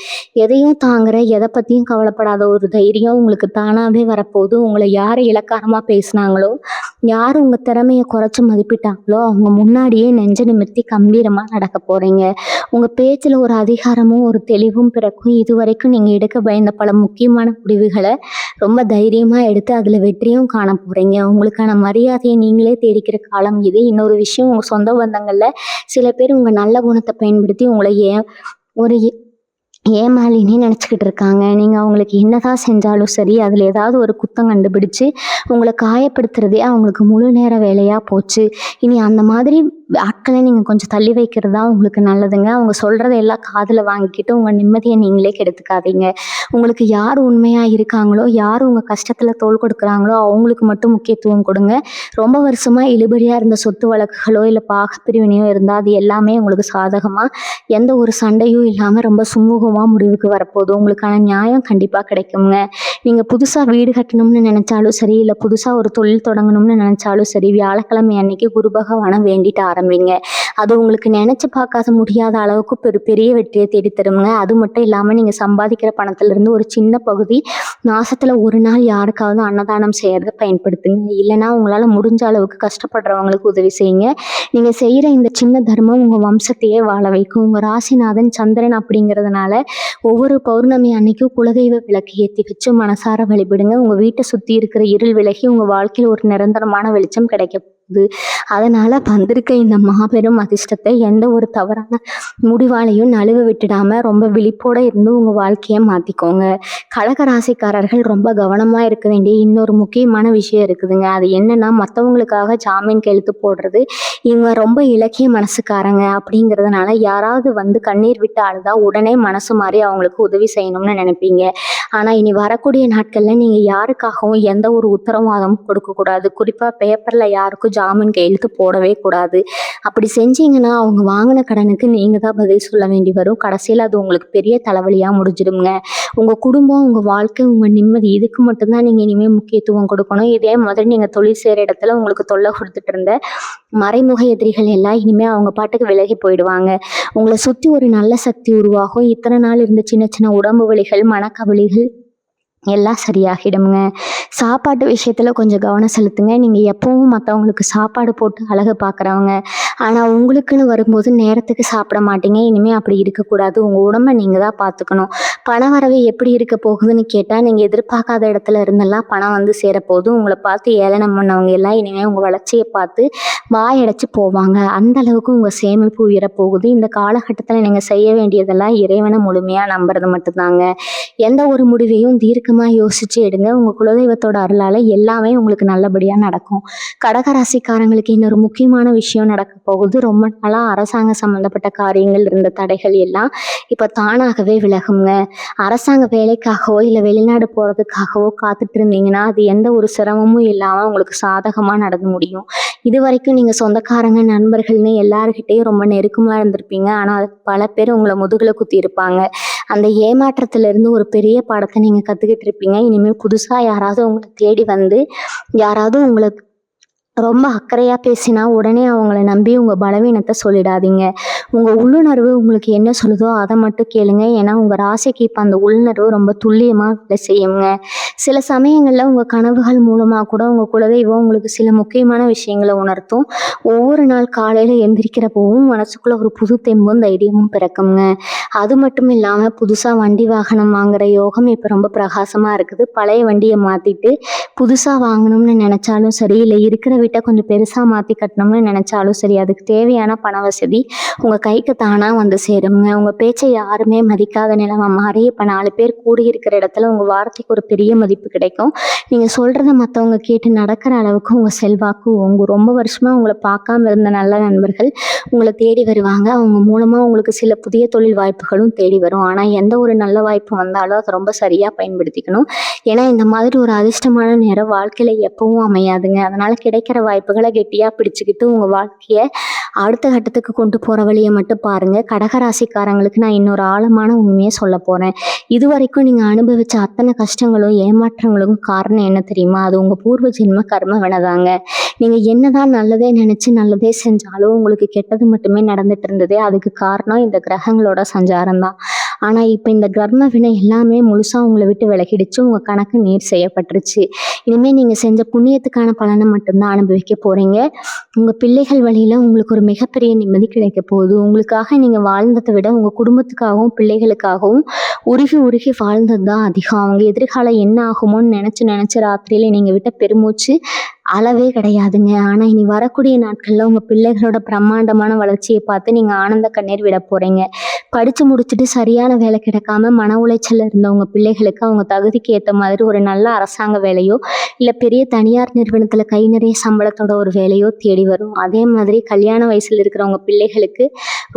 எதையும் தாங்குற, எதை பத்தியும் கவலைப்படாத ஒரு தைரியம் உங்களுக்கு தானாவே வரப்போகுது. உங்களை யாரு இளக்காரமா பேசுனாங்களோ, யாரு உங்க திறமைய குறைச்சு மதிப்பிட்டாங்களோ, அவங்க முன்னாடியே நெஞ்ச நிமிர்த்தி கம்பீரமா நடக்க போறீங்க. உங்க பேச்சுல ஒரு அதிகாரமும் ஒரு தெளிவும் பிறக்கும். இதுவரைக்கும் நீங்க எடுக்க பயந்த பல முக்கியமான முடிவுகளை ரொம்ப தைரியமா எடுத்து அதுல வெற்றியும் காண போறீங்க. உங்களுக்கான மரியாதையை நீங்களே தேடிக்கிற காலம் இது. இன்னொரு விஷயம், உங்க சொந்த பந்தங்கள்ல சில பேர் உங்க நல்ல குணத்தை பயன்படுத்தி உங்களை ஒரு ஏமாளினே நினச்சிக்கிட்டு இருக்காங்க. நீங்கள் அவங்களுக்கு என்னதான் செஞ்சாலும் சரி, அதில் ஏதாவது ஒரு குத்தம் கண்டுபிடிச்சு உங்களை காயப்படுத்துறதே அவங்களுக்கு முழு நேர வேலையாக போச்சு. இனி அந்த மாதிரி ஆட்களை நீங்கள் கொஞ்சம் தள்ளி வைக்கிறது தான் உங்களுக்கு நல்லதுங்க. அவங்க சொல்கிறத எல்லாம் காதில் வாங்கிக்கிட்டு உங்கள் நிம்மதியை நீங்களே கெடுத்துக்காதீங்க. உங்களுக்கு யார் உண்மையாக இருக்காங்களோ, யார் உங்கள் கஷ்டத்தில் தோள் கொடுக்குறாங்களோ அவங்களுக்கு மட்டும் முக்கியத்துவம் கொடுங்க. ரொம்ப வருஷமாக இழுபறியாக இருந்த சொத்து வழக்குகளோ இல்லை பாகப்பிரிவினையோ இருந்தால் அது எல்லாமே உங்களுக்கு சாதகமாக எந்த ஒரு சண்டையும் இல்லாமல் ரொம்ப சுமூகமாக முடிவுக்கு வரப்போகுது. உங்களுக்கான நியாயம் கண்டிப்பாக கிடைக்குங்க. நீங்கள் புதுசாக வீடு கட்டணும்னு நினச்சாலும் சரி, இல்லை புதுசாக ஒரு தொழில் தொடங்கணும்னு நினச்சாலும் சரி, வியாழக்கிழமை அன்னைக்கு குரு பகவானை வேண்டிட்டு ஆரம்பிங்க. அது உங்களுக்கு நினச்சி பார்க்காத முடியாத அளவுக்கு பெரிய வெற்றியை தேடித்தருங்க. அது மட்டும் இல்லாமல் நீங்கள் சம்பாதிக்கிற பணத்திலிருந்து ஒரு சின்ன பகுதி மாசத்துல ஒரு நாள் யாருக்காவது அன்னதானம் செய்யறத பயன்படுத்துங்க. இல்லைன்னா உங்களால் முடிஞ்ச அளவுக்கு கஷ்டப்படுறவங்களுக்கு உதவி செய்யுங்க. நீங்கள் செய்கிற இந்த சின்ன தர்மம் உங்கள் வம்சத்தையே வாழ வைக்கும். உங்கள் ராசிநாதன் சந்திரன் அப்படிங்கிறதுனால ஒவ்வொரு பௌர்ணமி அன்னைக்கும் குலதெய்வ விளக்கு ஏற்றி வச்சு மனசார வழிபடுங்க. உங்கள் வீட்டை சுற்றி இருக்கிற இருள் விலகி உங்கள் வாழ்க்கையில் ஒரு நிரந்தரமான வெளிச்சம் கிடைக்க போகுது. அதனால வந்திருக்க இந்த மாபெரும் அதிர்ஷ்டத்தை எந்த ஒரு தவறான முடிவாலையும் நழுவ விட்டுடாம ரொம்ப விழிப்போட இருந்து உங்க வாழ்க்கையை மாத்திக்கோங்க. கடக ராசிக்காரர்கள் ரொம்ப கவனமா இருக்க வேண்டிய இன்னொரு முக்கியமான விஷயம் இருக்குதுங்க. அது என்னன்னா, மற்றவங்களுக்காக ஜாமீன் கையெழுத்து போடுறது. இவங்க ரொம்ப இலக்கிய மனசுக்காரங்க அப்படிங்கிறதுனால யாராவது வந்து கண்ணீர் விட்டு அழுதா உடனே மனசு மாறி அவங்களுக்கு உதவி செய்யணும்னு நினைப்பீங்க. ஆனா இனி வரக்கூடிய நாட்கள்ல நீங்க யாருக்காகவும் எந்த ஒரு உத்தரவாதமும் கொடுக்க கூடாது. குறிப்பா பேப்பர்ல யாருக்கும் ஜாமீன் கையெழுத்து போடவே கூடாது. அப்படி செஞ்சீங்கன்னா அவங்க வாங்கின கடனுக்கு நீங்க தான் பதில் சொல்ல வேண்டி வரும். கடைசியில் அது உங்களுக்கு பெரிய தலைவலியா முடிஞ்சிடுங்க. உங்க குடும்பம், உங்க வாழ்க்கை, உங்க நிம்மதி இதுக்கு மட்டும்தான் நீங்க இனிமேல் முக்கியத்துவம் கொடுக்கணும். இதே மாதிரி நீங்க தொழில் செய்யற இடத்துல உங்களுக்கு தொல்லை கொடுத்துட்டு இருந்த மறைமுக எதிரிகள் எல்லாம் இனிமே அவங்க பாட்டுக்கு விலகி போயிடுவாங்க. உங்களை சுத்தி ஒரு நல்ல சக்தி உருவாகும். இத்தனை நாள் இருந்த சின்ன சின்ன உடம்பு வலிகள், மனக்கவலிகள் எல்லாம் சரியாகிடுங்க. சாப்பாட்டு விஷயத்துல கொஞ்சம் கவனம் செலுத்துங்க. நீங்க எப்பவும் மற்றவங்களுக்கு சாப்பாடு போட்டு அழகு பார்க்குறவங்க, ஆனா உங்களுக்குன்னு வரும்போது நேரத்துக்கு சாப்பிட மாட்டீங்க. இனிமே அப்படி இருக்கக்கூடாது. உங்க உடம்ப நீங்க தான் பார்த்துக்கணும். பண வரவு எப்படி இருக்க போகுதுன்னு கேட்டா, நீங்க எதிர்பார்க்காத இடத்துல இருந்தெல்லாம் பணம் வந்து சேரப்போகுது. உங்களை பார்த்து ஏளனம் பண்ணவங்க எல்லாம் இனிமே உங்க வளர்ச்சியை பார்த்து வாயடைச்சு போவாங்க. அந்த அளவுக்கு உங்க சேமிப்பு உயரப்போகுது. இந்த காலகட்டத்தில் நீங்க செய்ய வேண்டியதெல்லாம் இறைவனை முழுமையா நம்புறது மட்டும்தாங்க. எந்த ஒரு முடிவையும் தீர்க்கமா யோசிச்சு எடுங்க. உங்க குலதெய்வத்தோட அருளால எல்லாமே உங்களுக்கு நல்லபடியா நடக்கும். கடகராசிக்காரங்களுக்கு இன்னொரு முக்கியமான விஷயம் நடக்க போகுது. ரொம்ப நாளா அரசாங்க சம்பந்தப்பட்ட காரியங்கள் இருந்த தடைகள் எல்லாம் இப்ப தானாகவே விலகுங்க. அரசாங்க வேலைக்காகவோ இல்லை வெளிநாடு போறதுக்காகவோ காத்துட்டு இருந்தீங்கன்னா அது எந்த ஒரு சிரமமும் இல்லாம உங்களுக்கு சாதகமா நடந்து முடியும். இது வரைக்கும் நீங்க சொந்தக்காரங்க, நண்பர்கள்னு எல்லாருக்கிட்டையும் ரொம்ப நெருக்கமா இருந்திருப்பீங்க. ஆனா பல பேர் உங்களை முதுகுல குத்தி இருப்பாங்க. அந்த ஏமாற்றத்துல இருந்து ஒரு பெரிய பாடத்தை நீங்க கத்துக்கிட்டு இருப்பீங்க. இனிமேல் புதுசா யாராவது உங்களை தேடி வந்து யாராவது உங்களை ரொம்ப அக்கறையா பேசினா உடனே அவங்கள நம்பி உங்க பலவீனத்தை சொல்லிடாதீங்க. உங்க உள்ளுணர்வு உங்களுக்கு என்ன சொல்லுதோ அதை மட்டும் கேளுங்க. ஏன்னா உங்க ராசிக்கு இப்ப அந்த உள்ளுணர்வு ரொம்ப துல்லியமா வேலை செய்யுங்க. சில சமயங்கள்ல உங்க கனவுகள் மூலமா கூட உங்க குலதெய்வம் உங்களுக்கு சில முக்கியமான விஷயங்களை உணர்த்தும். ஒவ்வொரு நாள் காலையில எந்திரிக்கிறப்பவும் மனசுக்குள்ள ஒரு புது தெம்பும் தைரியமும் பிறக்குங்க. அது மட்டும் இல்லாம புதுசா வண்டி வாகனம் வாங்குற யோகம் இப்ப ரொம்ப பிரகாசமா இருக்குது. பழைய வண்டியை மாத்திட்டு புதுசா வாங்கணும்னு நினைச்சாலும் சரி, இல்லை இருக்கிற வீட்டை கொஞ்சம் பெருசா மாத்தி கட்டணும்னு நினைச்சாலும் சரி, அதுக்கு தேவையான பண வசதி உங்க கைக்கு தானா வந்து சேருங்க. உங்க பேச்சை யாருமே மதிக்காத நிலைமை மாறி இப்ப 4 பேர் கூடி இருக்கிற இடத்துல உங்க வார்த்தைக்கு ஒரு பெரிய மதிப்பு கிடைக்கும். நீங்க சொல்றத மத்தவங்க கேட்டு நடக்கிற அளவுக்கு உங்க செல்வாக்கு உங்க ரொம்ப வருஷமா உங்களை பார்க்காம இருந்த நல்ல நண்பர்கள் உங்களை தேடி வருவாங்க. அவங்க மூலமா உங்களுக்கு சில புதிய தொழில் வாய்ப்புகளும் தேடி வரும். ஆனா எந்த ஒரு நல்ல வாய்ப்பு வந்தாலும் அதை ரொம்ப சரியா பயன்படுத்திக்கணும். ஏன்னா இந்த மாதிரி ஒரு அதிர்ஷ்டமான நேரம் வாழ்க்கையில எப்பவும் அமையாதுங்க. அதனால கிடைக்கிற வாய்ப்புகளை கெட்டியா பிடிச்சுக்கிட்டு உங்க வாழ்க்கைய அடுத்த கட்டத்துக்கு கொண்டு போகிற வழியை மட்டும் பாருங்கள். கடகராசிக்காரங்களுக்கு நான் இன்னொரு ஆழமான உண்மையை சொல்ல போகிறேன். இது வரைக்கும் நீங்கள் அனுபவித்த அத்தனை கஷ்டங்களும் ஏமாற்றங்களுக்கும் காரணம் என்ன தெரியுமா? அது உங்கள் பூர்வ ஜென்ம கர்ம வினைதாங்க. நீங்கள் என்னதான் நல்லதே நினச்சி நல்லதே செஞ்சாலும் உங்களுக்கு கெட்டது மட்டுமே நடந்துட்டு இருந்தது. அதுக்கு காரணம் இந்த கிரகங்களோட சஞ்சாரம் தான். ஆனால் இப்போ இந்த கர்ம வினை எல்லாமே முழுசாக உங்களை விட்டு விலகிடுச்சு. உங்கள் கணக்கு நீர் செய்யப்பட்டுருச்சு. இனிமேல் நீங்கள் செஞ்ச புண்ணியத்துக்கான பலனை மட்டும்தான் அனுபவிக்க போகிறீங்க. உங்கள் பிள்ளைகள் வழியில் உங்களுக்கு ஒரு மிகப்பெரிய நிம்மதி கிடைக்க போகுது. உங்களுக்காக நீங்கள் வாழ்ந்ததை விட உங்கள் குடும்பத்துக்காகவும் பிள்ளைகளுக்காகவும் உருகி உருகி வாழ்ந்தது தான் அதிகம். அவங்க எதிர்காலம் என்ன ஆகுமோன்னு நினச்சி ராத்திரியில் நீங்கள் விட்ட பெருமூச்சு அளவே கிடையாதுங்க. ஆனால் இனி வரக்கூடிய நாட்களில் உங்கள் பிள்ளைகளோட பிரம்மாண்டமான வளர்ச்சியை பார்த்து நீங்கள் ஆனந்த கண்ணீர் விட போகிறீங்க. படித்து முடிச்சுட்டு சரியான வேலை கிடைக்காம மன உளைச்சல் இருந்த உங்கள் பிள்ளைகளுக்கு அவங்க தகுதிக்கு ஏற்ற மாதிரி ஒரு நல்ல அரசாங்க வேலையோ இல்லை பெரிய தனியார் நிறுவனத்தில் கை நிறைய சம்பளத்தோட ஒரு வேலையோ தேடி வரும். அதே மாதிரி கல்யாண வயசில் இருக்கிறவங்க பிள்ளைகளுக்கு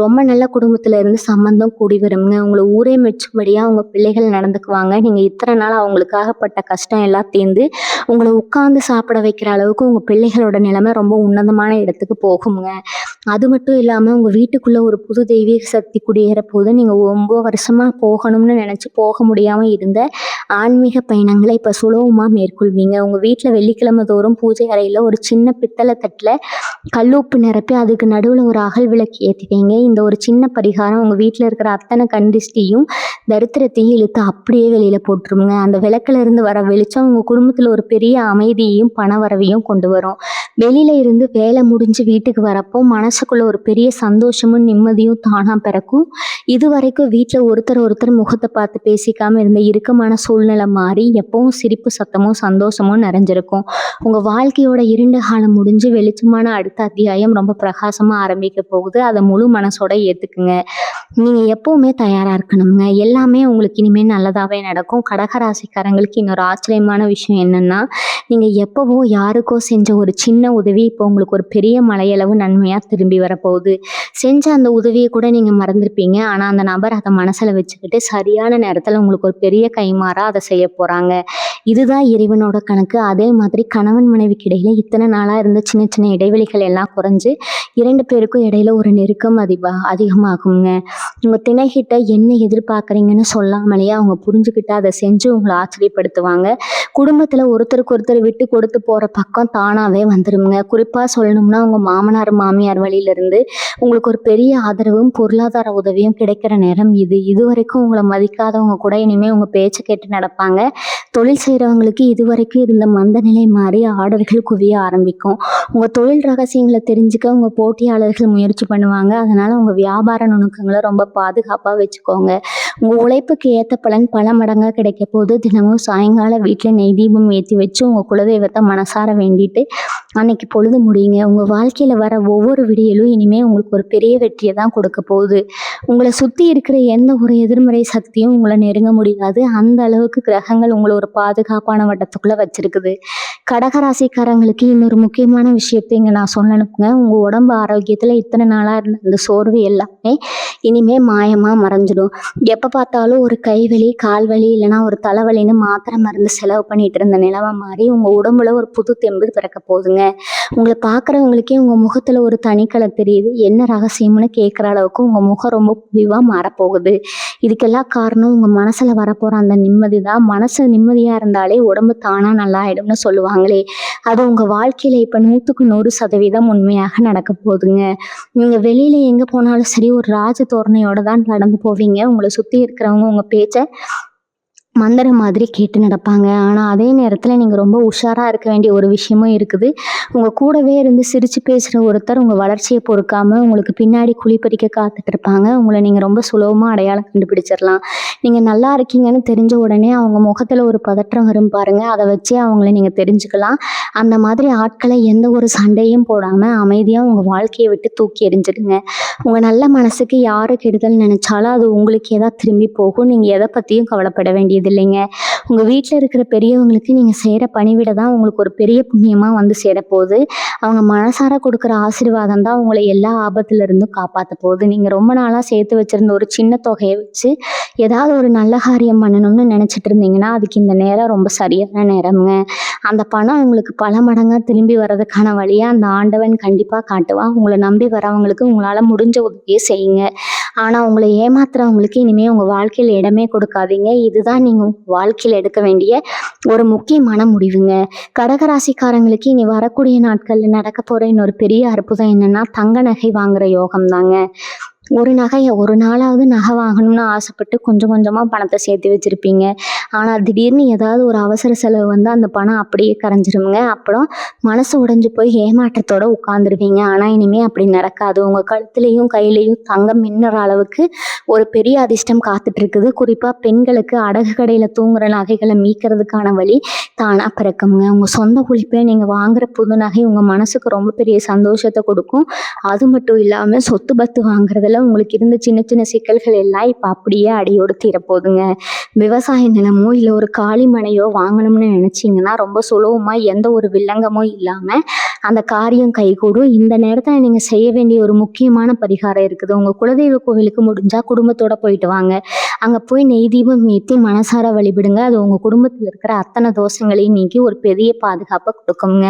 ரொம்ப நல்ல குடும்பத்தில் இருந்து சம்பந்தம் கூடி வருங்க. உங்களை ஊரே மெச்சும்படியாக உங்கள் பிள்ளைகள் நடந்துக்குவாங்க. நீங்கள் இத்தனை நாள் அவங்களுக்காகப்பட்ட கஷ்டம் எல்லாம் தீர்ந்து உங்களை உட்கார்ந்து சாப்பிட வைக்கிற அளவுக்கு உங்கள் பிள்ளைகளோட நிலைமை ரொம்ப உன்னதமான இடத்துக்கு போகுங்க. அது மட்டும் இல்லாமல் உங்கள் வீட்டுக்குள்ளே ஒரு புது தெய்வீக சக்தி குடியேற போது நீங்கள் ரொம்ப வருஷமாக போகணும்னு நினச்சி போக முடியாமல் இருந்த ஆன்மீக பயணங்களை இப்போ சுலபமாக மேற்கொள்வீங்க. உங்கள் வீட்டில் வெள்ளிக்கிழமை தோறும் பூஜை அறையில் ஒரு சின்ன பித்தளை தட்டில் கல்லுப்பு நிரப்பி அதுக்கு நடுவில் ஒரு அகல் விளக்கு ஏற்றிட்டீங்க. இந்த ஒரு சின்ன பரிகாரம் உங்கள் வீட்டில் இருக்கிற அத்தனை கண்டிஷ்டியும் தரித்திரத்தையும் இழுத்து அப்படியே வெளியில் போட்டுருங்க. அந்த விளக்குல இருந்து வர வெளிச்சம் உங்கள் குடும்பத்தில் ஒரு பெரிய அமைதியையும் பணவரவையும் கொண்டு வரும். வெளியில இருந்து வேலை முடிஞ்சு வீட்டுக்கு வரப்போ மனசுக்குள்ள ஒரு பெரிய சந்தோஷமும் நிம்மதியும் தானா பிறக்கும். இது வரைக்கும் வீட்டில் ஒருத்தர் முகத்தை பார்த்து பேசிக்காம இருந்த இறுக்கமான சூழ்நிலை மாறி எப்பவும் சிரிப்பு சத்தமும் சந்தோஷமும் நிறைஞ்சிருக்கும். உங்கள் வாழ்க்கையோட இருண்ட காலம் முடிஞ்சு வெளிச்சமான அடுத்த அத்தியாயம் ரொம்ப பிரகாசமாக ஆரம்பிக்க போகுது. அதை முழு மனசோட ஏற்றுக்குங்க. நீங்கள் எப்பவுமே தயாராக இருக்கணுங்க. எல்லாமே உங்களுக்கு இனிமேல் நல்லதாகவே நடக்கும். கடகராசிக்காரங்களுக்கு இன்னொரு ஆச்சரியமான விஷயம் என்னென்னா, நீங்கள் எப்போவோ யாருக்கோ செஞ்ச ஒரு சின்ன உதவி இப்போ உங்களுக்கு ஒரு பெரிய மலையளவு நன்மையாக திரும்பி வரப்போகுது. செஞ்ச அந்த உதவியை கூட நீங்கள் மறந்துருப்பீங்க. ஆனால் அந்த நபர் அதை மனசில் வச்சுக்கிட்டு சரியான நேரத்தில் உங்களுக்கு ஒரு பெரிய கைமாறாக அதை செய்ய போகிறாங்க. இதுதான் இறைவனோட கணக்கு. அதே மாதிரி கணவன் மனைவிக்கு இடையில இத்தனை நாளாக இருந்த சின்ன சின்ன இடைவெளிகள் எல்லாம் குறைஞ்சு 2 பேருக்கும் இடையில ஒரு நெருக்கம் அதிகமாகுங்க. உங்கள் திணைகிட்ட என்ன எதிர்பார்க்குறீங்கன்னு சொல்லாமலேயே அவங்க புரிஞ்சுக்கிட்டு அதை செஞ்சு உங்களை ஆச்சரியப்படுத்துவாங்க. குடும்பத்தில் ஒருத்தருக்கு ஒருத்தர் விட்டு கொடுத்து போகிற பக்கம் தானாகவே வந்துடுங்க. குறிப்பாக சொல்லணும்னா உங்கள் மாமனார் மாமியார் வழியிலிருந்து உங்களுக்கு ஒரு பெரிய ஆதரவும் பொருளாதார உதவியும் கிடைக்கிற நேரம் இது. இதுவரைக்கும் உங்களை மதிக்காதவங்க கூட இனிமேல் உங்கள் பேச்சை கேட்டு நடப்பாங்க. தொழில் செய்கிறவங்களுக்கு இதுவரைக்கும் இருந்த மந்த நிலை மாறி ஆர்டர்கள் குவிய ஆரம்பிக்கும். உங்கள் தொழில் ரகசியங்களை தெரிஞ்சுக்க உங்கள் போட்டியாளர்கள் முயற்சி பண்ணுவாங்க. அதனால் உங்கள் வியாபார நுணுக்கங்களை ரொம்ப பாதுகாப்பாக வச்சுக்கோங்க. உங்கள் உழைப்புக்கு ஏற்ற பலன் பல மடங்காக கிடைக்க போது. தினமும் சாயங்காலம் வீட்டில் நெய் தீபம் ஏற்றி வச்சு உங்கள் குலதெய்வத்தை மனசார வேண்டிட்டு அன்னைக்கு பொழுது முடியுங்க. உங்கள் வாழ்க்கையில் வர ஒவ்வொரு விடியலும் இனிமேல் உங்களுக்கு ஒரு பெரிய வெற்றியை தான் கொடுக்க போகுது. உங்களை சுற்றி இருக்கிற எந்த ஒரு எதிர்மறை சக்தியும் உங்களை நெருங்க முடியாது. அந்த அளவுக்கு கிரகங்கள் உங்களை ஒரு பாதுகாப்பான வட்டத்துக்குள்ளே வச்சிருக்குது. கடகராசிக்காரங்களுக்கு இன்னொரு முக்கியமான விஷயத்தை இங்கே நான் சொல்லணுங்க. உங்கள் உடம்பு ஆரோக்கியத்தில் இத்தனை நாளாக இருந்த இந்த சோர்வு எல்லாமே இனிமேல் மாயமாக மறைஞ்சிடும். எப்போ பார்த்தாலும் ஒரு கைவலி கால்வலி இல்லைனா ஒரு தலைவலின்னு மாத்திரை மருந்து செலவு பண்ணிட்டு இருந்த நிலவை மாறி உங்கள் உடம்புல ஒரு புது தெம்பு பிறக்க போகுதுங்க. உங்களை பார்க்குறவங்களுக்கே உங்கள் முகத்தில் ஒரு தனிக்கலை தெரியுது. என்ன ரகசியம்னு கேட்குற அளவுக்கு உங்கள் முகம் ரொம்ப புதிவாக மாறப்போகுது. இதுக்கெல்லாம் காரணம் உங்கள் மனசில் வரப்போகிற அந்த நிம்மதி தான். மனசு நிம்மதியாக இருந்தாலே உடம்பு தானாக நல்லா ஆகிடும்னு சொல்லுவாங்களே, அது உங்கள் வாழ்க்கையில் இப்போ 100க்கு 100% உண்மையாக நடக்க போகுதுங்க. நீங்கள் வெளியில் எங்கே போனாலும் சரி ஒரு ராஜ தோரணையோடு தான் நடந்து போவீங்க. உங்களை சுற்றி இருக்கிறவங்க உங்கள் பேச்சை மந்திரம் மாதிரி கேட்டு நடப்பாங்க. ஆனால் அதே நேரத்தில் நீங்கள் ரொம்ப உஷாராக இருக்க வேண்டிய ஒரு விஷயமும் இருக்குது. உங்கள் கூடவே இருந்து சிரித்து பேசுகிற ஒருத்தர் உங்கள் வளர்ச்சியை பொறுக்காமல் உங்களுக்கு பின்னாடி குழிப்பறிக்க காத்துட்டு இருப்பாங்க. உங்களை நீங்கள் ரொம்ப சுலபமாக அடையாளம் கண்டுபிடிச்சிடலாம். நீங்கள் நல்லா இருக்கீங்கன்னு தெரிஞ்ச உடனே அவங்க முகத்தில் ஒரு பதற்றம் வரும் பாருங்கள். அதை வச்சே அவங்கள நீங்கள் தெரிஞ்சுக்கலாம். அந்த மாதிரி ஆட்களை எந்த ஒரு சண்டையும் போடாமல் அமைதியாக உங்கள் வாழ்க்கையை விட்டு தூக்கி எறிஞ்சிடுங்க. உங்கள் நல்ல மனசுக்கு யாரு கெடுதல் நினச்சாலும் அது உங்களுக்கு ஏதாவது திரும்பி போகும். நீங்கள் எதை பற்றியும் கவலைப்பட வேண்டியது இல்லைங்க. உங்கள் வீட்டில் இருக்கிற பெரியவங்களுக்கு நீங்கள் செய்கிற பணிவிட தான் உங்களுக்கு ஒரு பெரிய புண்ணியமாக வந்து சேரப்போகுது. அவங்க மனசார கொடுக்குற ஆசீர்வாதம் தான் உங்களை எல்லா ஆபத்துலேருந்தும் காப்பாற்ற போகுது. நீங்கள் ரொம்ப நாளாக சேர்த்து வச்சுருந்த ஒரு சின்ன தொகையை வச்சு ஏதாவது ஒரு நல்ல காரியம் பண்ணணும்னு நினச்சிட்டு இருந்தீங்கன்னா அதுக்கு இந்த நேரம் ரொம்ப சரியான நேரம்ங்க. அந்த பணம் உங்களுக்கு பல மடங்காக திரும்பி வர்றதுக்கான வழியை அந்த ஆண்டவன் கண்டிப்பாக காட்டுவான். உங்களை நம்பி வரவங்களுக்கு உங்களால் முடிஞ்ச உதவியை செய்யுங்க. ஆனால் உங்களை ஏமாத்துறவங்களுக்கு இனிமேல் உங்கள் வாழ்க்கையில் இடமே கொடுக்காதீங்க. இதுதான் நீங்கள் உங்கள் வாழ்க்கையில் எடுக்க வேண்டிய ஒரு முக்கியமான முடிவுங்க. கடகராசிக்காரங்களுக்கு இனி வரக்கூடிய நாட்களில் நடக்க போகிற இன்னொரு பெரிய அற்புதம் என்னென்னா தங்க நகை வாங்குகிற யோகம் தாங்க. ஒரு நகையை ஒரு நாளாவது நகை வாங்கணும்னு ஆசைப்பட்டு கொஞ்சம் கொஞ்சமாக பணத்தை சேர்த்து வச்சுருப்பீங்க. ஆனால் திடீர்னு ஏதாவது ஒரு அவசர செலவு வந்து அந்த பணம் அப்படியே கரைஞ்சிருமுங்க. அப்புறம் மனசு உடைஞ்சு போய் ஏமாற்றத்தோடு உட்காந்துருவீங்க. ஆனால் இனிமேல் அப்படி நடக்காது. உங்கள் கழுத்துலேயும் கையிலையும் தங்கம் மின்னுற அளவுக்கு ஒரு பெரிய அதிர்ஷ்டம் காத்துட்ருக்குது. குறிப்பாக பெண்களுக்கு அடகு கடையில் தூங்குற நகைகளை மீட்கிறதுக்கான வழி தானாக பிறக்குங்க. உங்கள் சொந்த உழைப்பில் நீங்கள் வாங்குகிற புது நகை உங்கள் மனசுக்கு ரொம்ப பெரிய சந்தோஷத்தை கொடுக்கும். அது மட்டும் இல்லாமல் சொத்து பத்து வாங்குறதுல உங்களுக்கு இருந்த சின்ன சின்ன சிக்கல்கள் எல்லாம் இப்போ அப்படியே அடியோடு தீரப்போகுதுங்க. விவசாய நிலமோ இல்லை ஒரு காலி மனையோ வாங்கணும்னு நினச்சிங்கன்னா ரொம்ப சுலபமாக எந்த ஒரு வில்லங்கமோ இல்லாமல் அந்த காரியம் கைகூடும். இந்த நேரத்தில் நீங்கள் செய்ய வேண்டிய ஒரு முக்கியமான பரிகாரம் இருக்குது. உங்கள் குலதெய்வ கோவிலுக்கு முடிஞ்சால் குடும்பத்தோடு போயிட்டு வாங்க. அங்கே போய் நெய் தீபம் ஏற்றி மனசார வழிபடுங்க. அது உங்கள் குடும்பத்தில் இருக்கிற அத்தனை தோஷங்களையும் நீக்கி ஒரு பெரிய பாதுகாப்பை கொடுக்குங்க.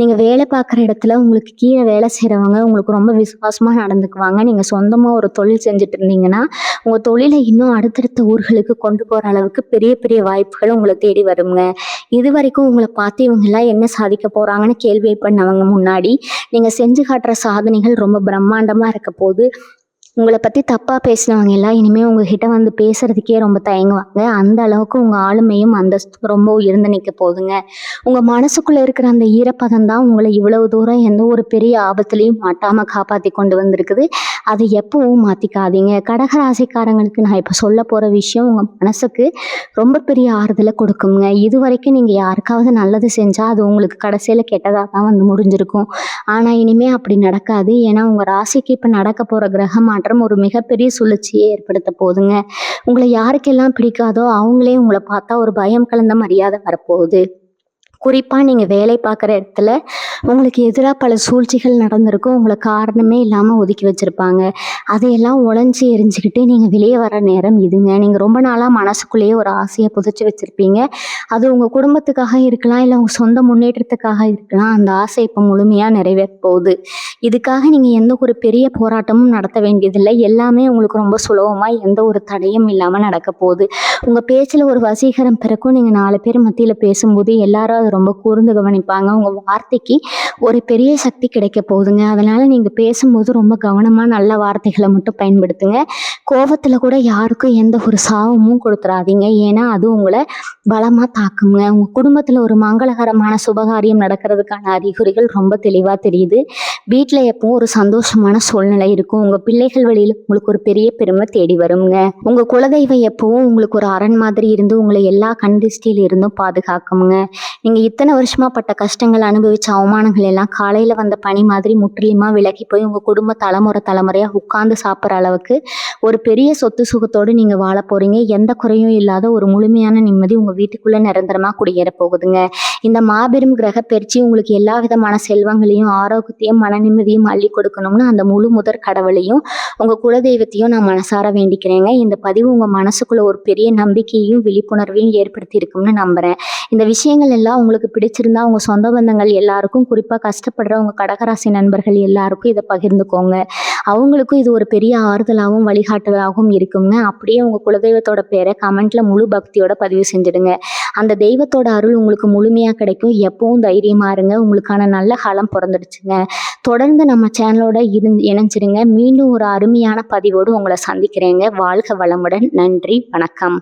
நீங்கள் வேலை பார்க்குற இடத்துல உங்களுக்கு கீழே வேலை செய்கிறவங்க உங்களுக்கு ரொம்ப விசுவாசமாக நடந்துக்குவாங்க. நீங்கள் சொந்தமாக ஒரு தொழில் செஞ்சுட்டு இருந்தீங்கன்னா உங்கள் தொழிலை இன்னும் அடுத்தடுத்த ஊர்களுக்கு கொண்டு போகிற அளவுக்கு பெரிய பெரிய வாய்ப்புகள் உங்களை தேடி வருங்க. இது வரைக்கும் உங்களை பார்த்து இவங்கெல்லாம் என்ன சாதிக்க போகிறாங்கன்னு கேள்வி பண்ணவங்க முன்னாடி நீங்கள் செஞ்சு காட்டுற சாதனைகள் ரொம்ப பிரம்மாண்டமாக இருக்க போது. உங்களை பற்றி தப்பாக பேசினவங்க எல்லாம் இனிமேல் உங்ககிட்ட வந்து பேசுகிறதுக்கே ரொம்ப தயங்குவாங்க. அந்த அளவுக்கு உங்கள் ஆளுமையும் அந்தஸ்தும் ரொம்ப உயர்ந்து நிற்க போகுதுங்க. உங்கள் மனசுக்குள்ளே இருக்கிற அந்த ஈரப்பதம் தான் உங்களை இவ்வளவு தூரம் எந்த ஒரு பெரிய ஆபத்துலேயும் மாட்டாமல் காப்பாற்றி கொண்டு வந்திருக்குது. அதை எப்பவும் மாற்றிக்காதீங்க. கடகராசிக்காரங்களுக்கு நான் இப்போ சொல்ல போகிற விஷயம் உங்கள் மனசுக்கு ரொம்ப பெரிய ஆறுதலை கொடுக்குங்க. இது வரைக்கும் நீங்கள் யாருக்காவது நல்லது செஞ்சால் அது உங்களுக்கு கடைசியில் கெட்டதாக தான் வந்து முடிஞ்சிருக்கும். ஆனால் இனிமேல் அப்படி நடக்காது. ஏன்னா உங்கள் ராசிக்கு இப்போ நடக்க போகிற கிரக மாற்றம் ஒரு மிகப்பெரிய சுழற்சியை ஏற்படுத்த போகுதுங்க. உங்களை யாருக்கெல்லாம் பிடிக்காதோ அவங்களே உங்களை பார்த்தா ஒரு பயம் கலந்த மரியாதை வரப்போகுது. குறிப்பாக நீங்கள் வேலை பார்க்குற இடத்துல உங்களுக்கு எதிராக பல சூழ்ச்சிகள் நடந்திருக்கும். உங்களை காரணமே இல்லாமல் ஒதுக்கி வச்சுருப்பாங்க. அதையெல்லாம் உடஞ்சி எரிஞ்சுக்கிட்டு நீங்கள் வெளியே வர நேரம் இதுங்க. நீங்கள் ரொம்ப நாளாக மனசுக்குள்ளேயே ஒரு ஆசையை புதைச்சி வச்சுருப்பீங்க. அது உங்கள் குடும்பத்துக்காக இருக்கலாம், இல்லை உங்கள் சொந்த முன்னேற்றத்துக்காக இருக்கலாம். அந்த ஆசை இப்போ முழுமையாக நிறைவேற போகுது. இதுக்காக நீங்கள் எந்த ஒரு பெரிய போராட்டமும் நடத்த வேண்டியதில்லை. எல்லாமே உங்களுக்கு ரொம்ப சுலபமாக எந்த ஒரு தடையும் இல்லாமல் நடக்க போகுது. உங்கள் பேச்சில் ஒரு வசீகரம் பிறக்கும். நீங்கள் 4 பேர் மத்தியில் பேசும்போது எல்லாரும் அதை ரொம்ப கூர்ந்து கவனிப்பாங்க. உங்கள் வார்த்தைக்கு ஒரு பெரிய சக்தி கிடைக்க போகுதுங்க. அதனால் நீங்கள் பேசும்போது ரொம்ப கவனமாக நல்ல வார்த்தைகளை மட்டும் பயன்படுத்துங்க. கோபத்தில் கூட யாருக்கும் எந்த ஒரு சாபமும் கொடுத்துடாதீங்க. ஏன்னா அது உங்களை பலமாக தாக்குங்க. உங்கள் குடும்பத்தில் ஒரு மங்களகரமான சுபகாரியம் நடக்கிறதுக்கான அறிகுறிகள் ரொம்ப தெளிவாக தெரியுது. வீட்டில் எப்பவும் ஒரு சந்தோஷமான சூழ்நிலை இருக்கும். உங்கள் பிள்ளைகள் வழியில் உங்களுக்கு ஒரு பெரிய பெருமை தேடி வருங்க. உங்கள் குலதெய்வம் எப்பவும் உங்களுக்கு ஒரு அரண் மாதிரி இருந்து உங்களை எல்லா கண்டிஸ்டியில் இருந்தும் பாதுகாக்குங்க. நீங்கள் இத்தனை வருஷமாக பட்ட கஷ்டங்கள் அனுபவித்த அவமானங்கள் எல்லாம் காலையில் வந்த பனி மாதிரி முற்றிலுமாக விலகி போய் உங்கள் குடும்ப தலைமுறையாக உட்கார்ந்து சாப்பிட்ற அளவுக்கு ஒரு பெரிய சொத்து சுகத்தோடு நீங்கள் வாழ போகிறீங்க. எந்த குறையும் இல்லாத ஒரு முழுமையான நிம்மதி உங்கள் வீட்டுக்குள்ளே நிரந்தரமாக குடியேற போகுதுங்க. இந்த மாபெரும் கிரக பயிற்சி உங்களுக்கு எல்லா விதமான செல்வங்களையும் ஆரோக்கியத்தையும் மன நிம்மதியும் அள்ளி கொடுக்கணும்னு அந்த முழு முதற் கடவுளையும் உங்கள் குலதெய்வத்தையும் நான் மனசார வேண்டிக்கிறேங்க. இந்த பதிவு உங்கள் மனசுக்குள்ள ஒரு பெரிய நம்பிக்கையையும் விழிப்புணர்வையும் ஏற்படுத்தி இருக்கும்னு நம்புகிறேன். இந்த விஷயங்கள் எல்லாம் உங்களுக்கு பிடிச்சிருந்தா உங்கள் சொந்த பந்தங்கள் எல்லாருக்கும், குறிப்பாக கஷ்டப்படுற உங்கள் கடகராசி நண்பர்கள் எல்லாருக்கும் இதை பகிர்ந்துக்கோங்க. அவங்களுக்கும் இது ஒரு பெரிய ஆறுதலாகவும் வழிகாட்டுதலாகவும் இருக்குங்க. அப்படியே உங்கள் குலதெய்வத்தோட பேரை கமெண்ட்டில் முழு பக்தியோட பதிவு செஞ்சுடுங்க. அந்த தெய்வத்தோட அருள் உங்களுக்கு முழுமையாக கிடைக்கும். எப்பவும் தைரியமாக இருங்க. உங்களுக்கான நல்ல காலம் பிறந்துடுச்சுங்க. தொடர்ந்து நம்ம சேனலோட இணைஞ்சிருங்க. மீண்டும் ஒரு அருமையான பதிவோடு உங்களை சந்திக்கிறேங்க. வாழ்க வளமுடன். நன்றி, வணக்கம்.